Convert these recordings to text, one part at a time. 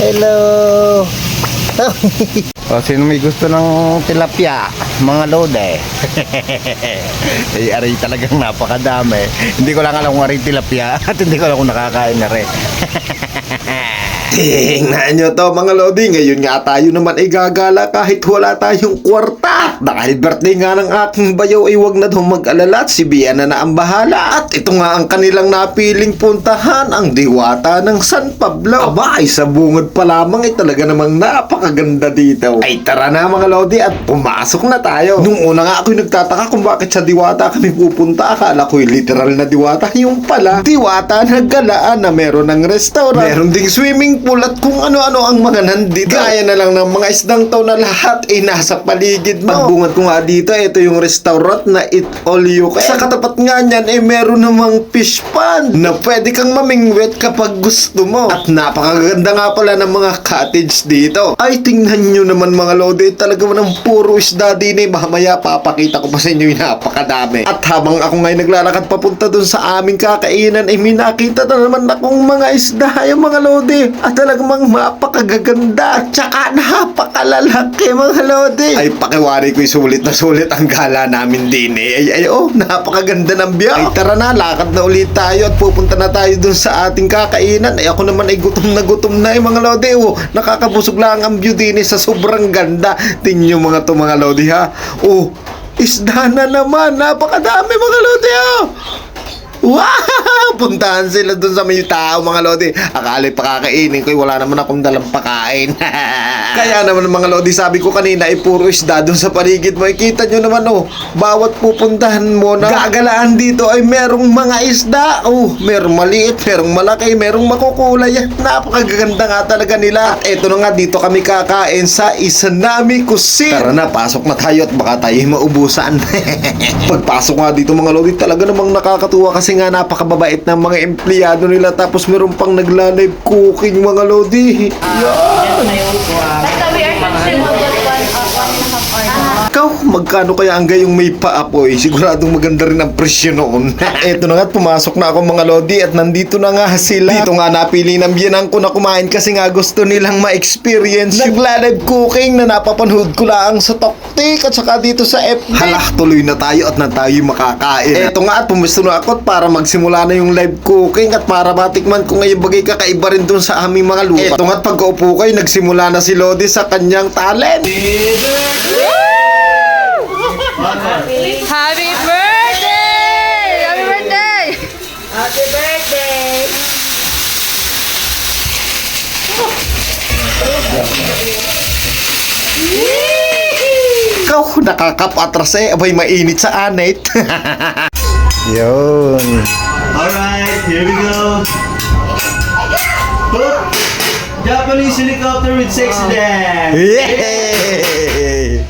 Hello. O, sino may gusto ng tilapia? Mga lode. Eh, aray talagang napakadami. Hindi ko lang alam kung aray tilapia at hindi ko alam kung nakakain na rin. Tingnan nyo to mga lodi, ngayon nga tayo naman ay gagala kahit wala tayong kwarta. Dahil birthday nga ng aking bayaw ay wag na daw mag-alala at si Biana na ang bahala. At ito nga ang kanilang napiling puntahan, ang Diwata ng San Pablo. Aba ay sa bungod pa lamang ay talaga namang napakaganda dito. Ay tara na mga lodi at pumasok na tayo. Nung una nga ako'y nagtataka kung bakit sa Diwata kami pupunta. Akala ko'y literal na Diwata, yung pala Diwata ng Galaan na meron ng restaurant, meron ding swimming pool at kung ano-ano ang mga nandito. Gaya na lang ng mga isdang taw na lahat ay nasa paligid mo. Pagbungad ko nga dito, ito yung restaurant na Eat All You Can. Sa katapat nga niyan ay meron namang fish pond na pwede kang mamingwit kapag gusto mo. At napakaganda nga pala ng mga cottage dito. Ay tingnan nyo naman mga lodi, talaga ng puro isda din eh. Mamaya papakita ko pa sa inyo yung napakadami. At habang ako ngayon naglalakad papunta dun sa aming kakainan ay may nakita na naman akong mga isda yung mga lodi. At talagang mapakagaganda at saka napakalalaki mga lodi. Ay pakiwari ko'y sulit na sulit ang gala namin din eh. Ay napakaganda ng biyahe. Ay tara na, lakad na ulit tayo at pupunta na tayo dun sa ating kakainan. Ay ako naman ay gutom na mga lodi. Nakakabusog lang ang view din eh sa sobrang ganda. Tingnan nyo mga to mga lodi ha. Isda na naman. Napakadami mga lodi ha. Wow! Puntahan sila dun sa may tao mga lodi. Akala pakakainin ko, wala naman akong dalang pakain. Kaya naman mga lodi, sabi ko kanina ay puro isda dun sa paligid mo. Kita nyo naman bawat pupuntahan mo na gagalaan dito ay merong mga isda. Merong maliit, merong malaki, merong makukulay. Napakaganda nga talaga nila. At eto na nga, dito kami kakain sa Isanami Cuisine. Tara na, pasok na tayo at baka tayo maubusan. Pagpasok nga dito mga lodi, talaga namang nakakatuwa kasi nga napakababait ng mga empleyado nila, tapos meron pang nagla-live cooking mga lodi. Ikaw, magkano kaya ang gayong may paapoy? Siguradong maganda rin ang presyo noon. Eto na nga, pumasok na ako mga lodi at nandito na nga sila. Dito nga napili ng biyanang ko na kumain kasi nga gusto nilang ma-experience nagla-live cooking na napapanood ko lang sa TokTik at saka dito sa FB. Hala, tuloy na tayo at na tayo makakain. Eto nga at pumisto na ako para magsimula na yung live cooking at para matikman ko ngayon bagay kakaiba rin dun sa aming mga lupa. Eto nga at pagkaupo kayo, nagsimula na si Lodi sa kanyang talent. Happy birthday! Happy birthday! Happy birthday! Ikaw, nakakapatras eh. Abay, mainit sa anit. Yun. Alright, here we go. Hook! Japanese helicopter with sexy dance. Yay!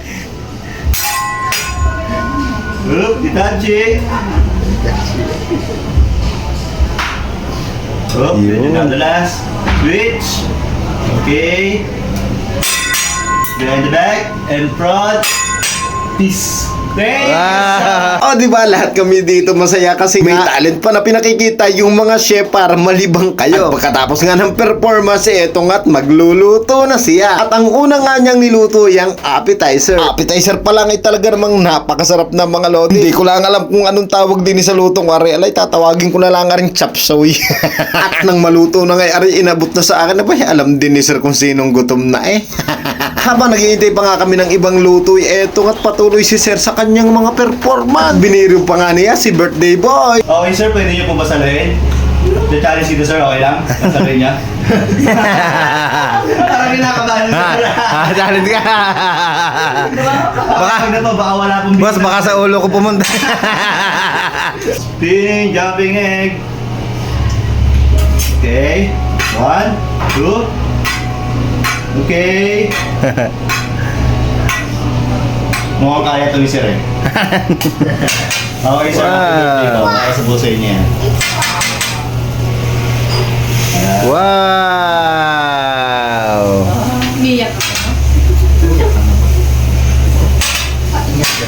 Hook, Itachi. Hook, Yun. now the last. Switch. Okay. Behind the back and front. Peace. Thanks. Wow. Diba lahat kami dito masaya kasi may talent pa na pinakikita yung mga chef para malibang kayo. At pagkatapos nga ng performance, eto nga't magluluto na siya. At ang una nga niyang niluto yung appetizer. Appetizer pa lang ay talaga namang napakasarap na mga lodi. Hindi ko lang alam kung anong tawag din sa lutong ari. Alay, tatawagin ko na lang nga rin chop suey. At nang maluto na nga ari, inabot na sa akin. Abay, alam din ni sir kung sinong gutom na eh. Habang naghihintay pa nga kami ng ibang luto, eto nga't patuloy si sir sa kanyang mga performance. Biniro pa nga niya si birthday boy. Okay sir, pwede niyo po basaluhin? The challenge dito sir, okay lang? Basaluhin niya? Parang kinakabahan niyo sir. Dalit ka. Baka baka wala pong Boss, baka sa ulo ko pumunta. Spinning, jumping egg. Okay. 1, 2. Okay. Mukhang kaya ito ni sir eh. Okay sir, Wow. para sa buso niya. Wow. Miyak.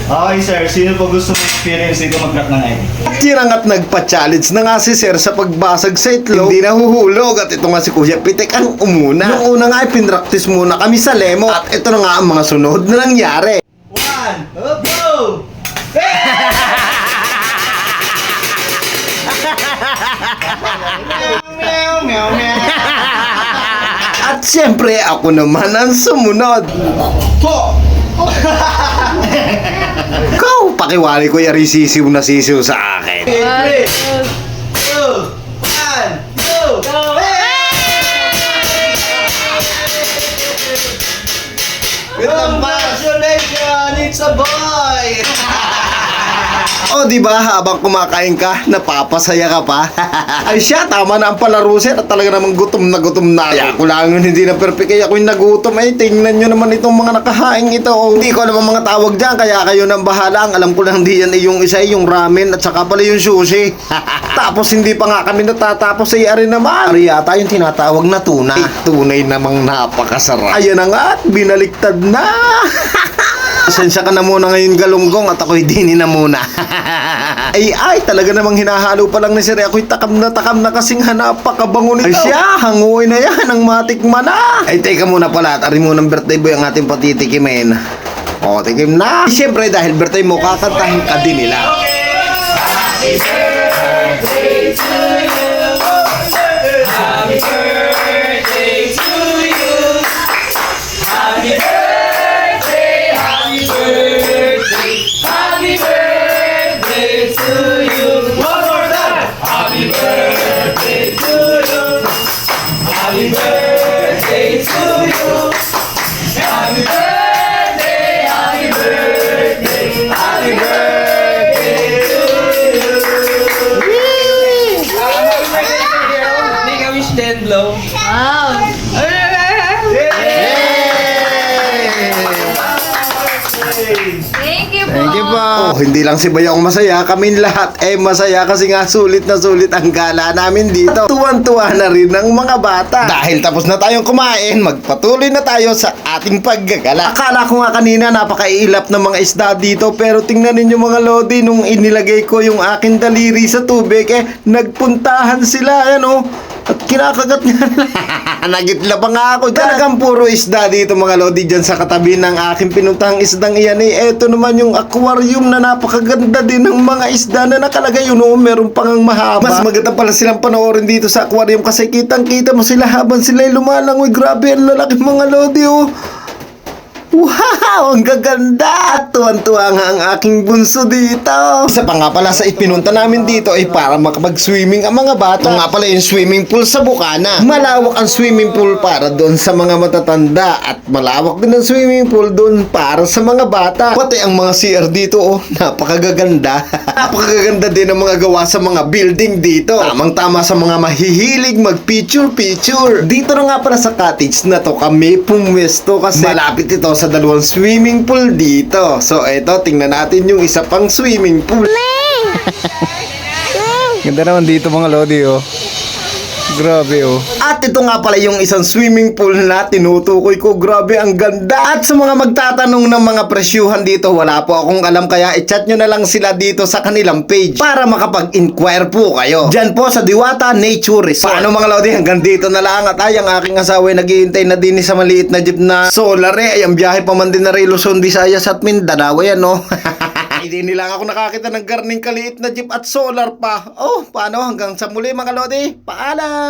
Okay sir, sino pa gusto mag-experience dito mag-crack ng egg? At yun ang at nagpa-challenge na nga si Sir sa pagbasag sa itlog. Hindi nahuhulog at ito nga si Kuya Pitek ang umuna. Nung una nga ay pinraktis muna kami sa lemo at ito na nga ang mga sunod na nangyari. 1, go! Meow, meow, meow. At syempre ako naman ang sumunod. Po! Ikaw, pakiwali ko yari sisiw na sisiw sa akin. 3, 2, 1, go! Congratulations! It's a boy! O di ba habang kumakain ka, napapasaya ka pa? Ay siya, tama na ang palaro sir at talaga namang gutom na gutom na. Kaya ako lang yun, hindi na perfect kaya ako yung nagutom. Ay tingnan nyo naman itong mga nakahaing ito. O, hindi ko alam ang mga tawag dyan, kaya kayo nang bahala. Ang alam ko lang di yan ay yung isa ay yung ramen at saka pala yung sushi. Tapos hindi pa nga kami natatapos ay ari naman. Ari yata yung tinatawag na tuna. Ay, tunay namang napakasarap. Ayan na nga at binaliktad na. Pasensya ka na muna ngayon galunggong at ako'y dini na muna. ay talaga namang hinahalo pa lang ni Sir. Ako'y takam na kasing napakabango nito. Ay siya, hanguin na yan ang matikman na. Ay teka muna pala at ari mo ng birthday boy ang ating patitikimin. O tikim na. Siyempre dahil birthday mo kakantahin ka din nila. Make a wish then blow. Wow. Thank you po. Thank you po. Oh, hindi lang si Bayong masaya, kami lahat masaya kasi nga sulit na sulit ang gala namin dito. Tuwan-tuwa na rin ng mga bata. Dahil tapos na tayong kumain, magpatuloy na tayo sa ating paggagala. Akala ko nga kanina napakaiilap ng mga isda dito, pero tingnan ninyo mga lodi, nung inilagay ko yung aking daliri sa tubig, nagpuntahan sila, ayan oh. At kinakagat nga nila. Nagitla pa nga ako dyan. Talagang puro isda dito mga lodi dyan sa katabi ng aking pinuntahang isdang iyan. Eto naman yung aquarium na napakaganda din ng mga isda na nakalagay yun. Meron pang mahaba. Mas maganda pala silang panoorin dito sa aquarium kasi kitang-kita mo sila habang sila'y lumalangoy. Grabe ang lalaki mga lodi oh. Wow! Ang gaganda! At tuwan-tuwa nga ang aking bunso dito. Isa pa nga pala sa ipinunta namin dito ay para makapag-swimming ang mga bata. Ito nga pala yung swimming pool sa Bukana. Malawak ang swimming pool para doon sa mga matatanda at malawak din ang swimming pool doon para sa mga bata. Pati ang mga CR dito oh, napakagaganda. Napakaganda din ang mga gawa sa mga building dito. Tamang-tama sa mga mahihilig mag-picture-picture. Dito na nga pala sa cottage na to kami pumwesto kasi malapit ito sa dalawang swimming pool dito. So eto, tingnan natin yung isa pang swimming pool. Ganda naman dito mga lodi oh. Grabe oh. At ito nga pala yung isang swimming pool na tinutukoy ko. Grabe ang ganda. At sa mga magtatanong ng mga presyuhan dito, wala po akong alam kaya i-chat nyo na lang sila dito sa kanilang page para makapag-inquire po kayo. Diyan po sa Diwata Nature Resort. Paano mga lodi, hanggang dito na lang at ay ang aking asawa ay naghihintay na din sa maliit na jeep na solar ay ang biyahe pa man din na rin Luzon, Visayas at Mindanao yan no. Hindi nila ako nakakita ng garning kaliit na jeep at solar pa. Oh, paano hanggang sa muli mga lodi? Paalam!